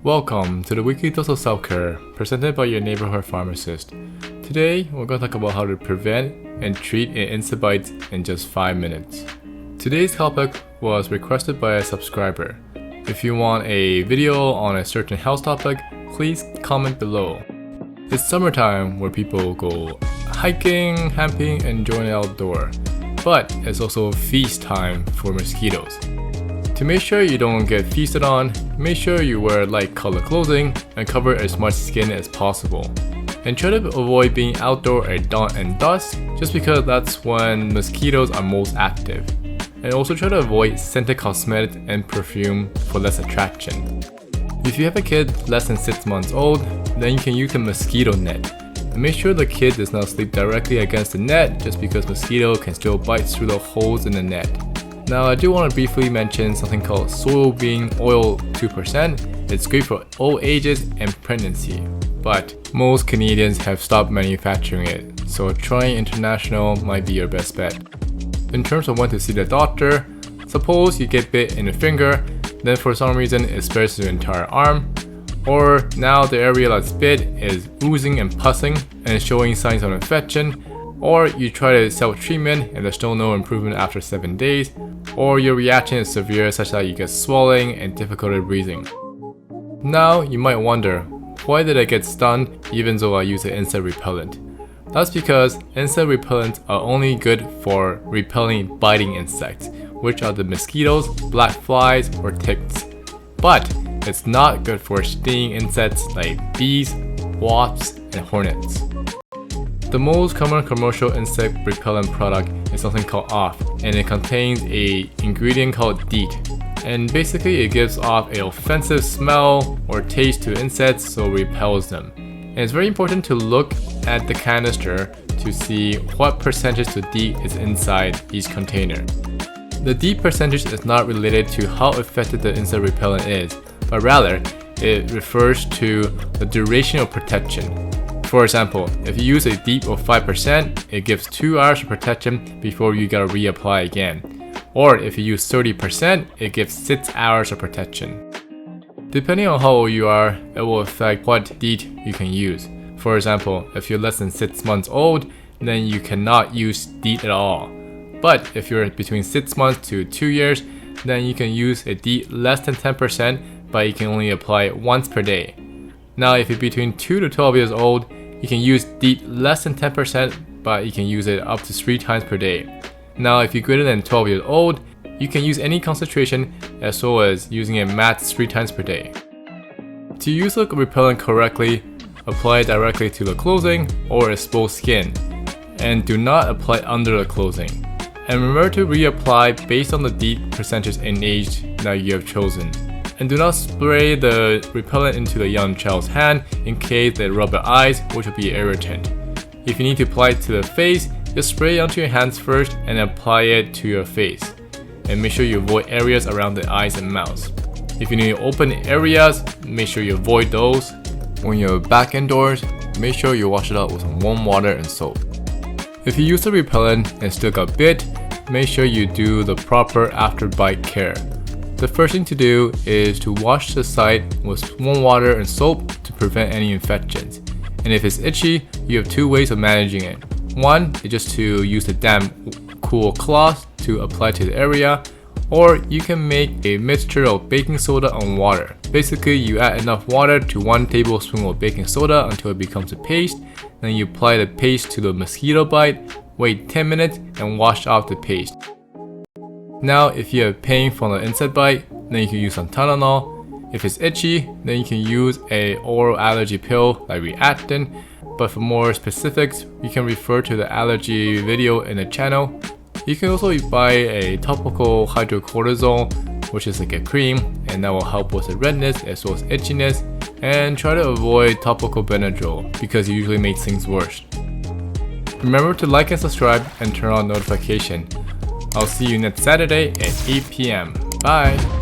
Welcome to the Weekly Dose of Self-Care, presented by your neighborhood pharmacist. Today, we're going to talk about how to prevent and treat an insect bite in just 5 minutes. Today's topic was requested by a subscriber. If you want a video on a certain health topic, please comment below. It's summertime where people go hiking, camping, and enjoying the outdoor. But it's also feast time for mosquitoes. To make sure you don't get feasted on, make sure you wear light colored clothing and cover as much skin as possible. And try to avoid being outdoor at dawn and dusk, just because that's when mosquitoes are most active. And also try to avoid scented cosmetics and perfume for less attraction. If you have a kid less than 6 months old, then you can use a mosquito net. And make sure the kid does not sleep directly against the net, just because mosquito can still bite through the holes in the net. Now I do want to briefly mention something called soybean oil 2%. It's great for all ages and pregnancy, but most Canadians have stopped manufacturing it, so trying international might be your best bet. In terms of when to see the doctor, suppose you get bit in the finger, then for some reason it spreads to the entire arm, or now the area that's bit is oozing and pussing and showing signs of infection, or you try to self-treatment and there's still no improvement after 7 days, or your reaction is severe such that you get swelling and difficulty breathing. Now you might wonder, why did I get stung even though I use an insect repellent? That's because insect repellents are only good for repelling biting insects, which are the mosquitoes, black flies, or ticks. But it's not good for stinging insects like bees, wasps, and hornets. The most common commercial insect repellent product is something called OFF, and it contains an ingredient called DEET. And basically it gives off an offensive smell or taste to insects, so it repels them. And it's very important to look at the canister to see what percentage of DEET is inside each container. The DEET percentage is not related to how effective the insect repellent is, but rather it refers to the duration of protection. For example, if you use a DEET of 5%, it gives 2 hours of protection before you gotta reapply again. Or if you use 30%, it gives 6 hours of protection. Depending on how old you are, it will affect what DEET you can use. For example, if you're less than 6 months old, then you cannot use DEET at all. But if you're between 6 months to 2 years, then you can use a DEET less than 10%, but you can only apply it once per day. Now if you're between 2 to 12 years old, you can use DEET less than 10%, but you can use it up to 3 times per day. Now if you're greater than 12 years old, you can use any concentration as well as using it max 3 times per day. To use the repellent correctly, apply it directly to the clothing or exposed skin, and do not apply under the clothing. And remember to reapply based on the DEET percentage and age that you have chosen. And do not spray the repellent into the young child's hand in case they rub their eyes, which will be irritant. If you need to apply it to the face, just spray it onto your hands first and apply it to your face. And make sure you avoid areas around the eyes and mouth. If you need to open areas, make sure you avoid those. When you're back indoors, make sure you wash it out with some warm water and soap. If you use the repellent and still got bit, make sure you do the proper after bite care. The first thing to do is to wash the site with warm water and soap to prevent any infections. And if it's itchy, you have 2 ways of managing it. One is just to use a damp, cool cloth to apply to the area, or you can make a mixture of baking soda and water. Basically, you add enough water to 1 tablespoon of baking soda until it becomes a paste, then you apply the paste to the mosquito bite, wait 10 minutes, and wash off the paste. Now, if you have pain from the insect bite, then you can use some Tylenol. If it's itchy, then you can use a oral allergy pill like Reactine. But for more specifics, you can refer to the allergy video in the channel. You can also buy a topical hydrocortisone, which is like a cream, and that will help with the redness as well as itchiness. And try to avoid topical Benadryl because it usually makes things worse. Remember to like and subscribe and turn on notification. I'll see you next Saturday at 8 p.m. Bye!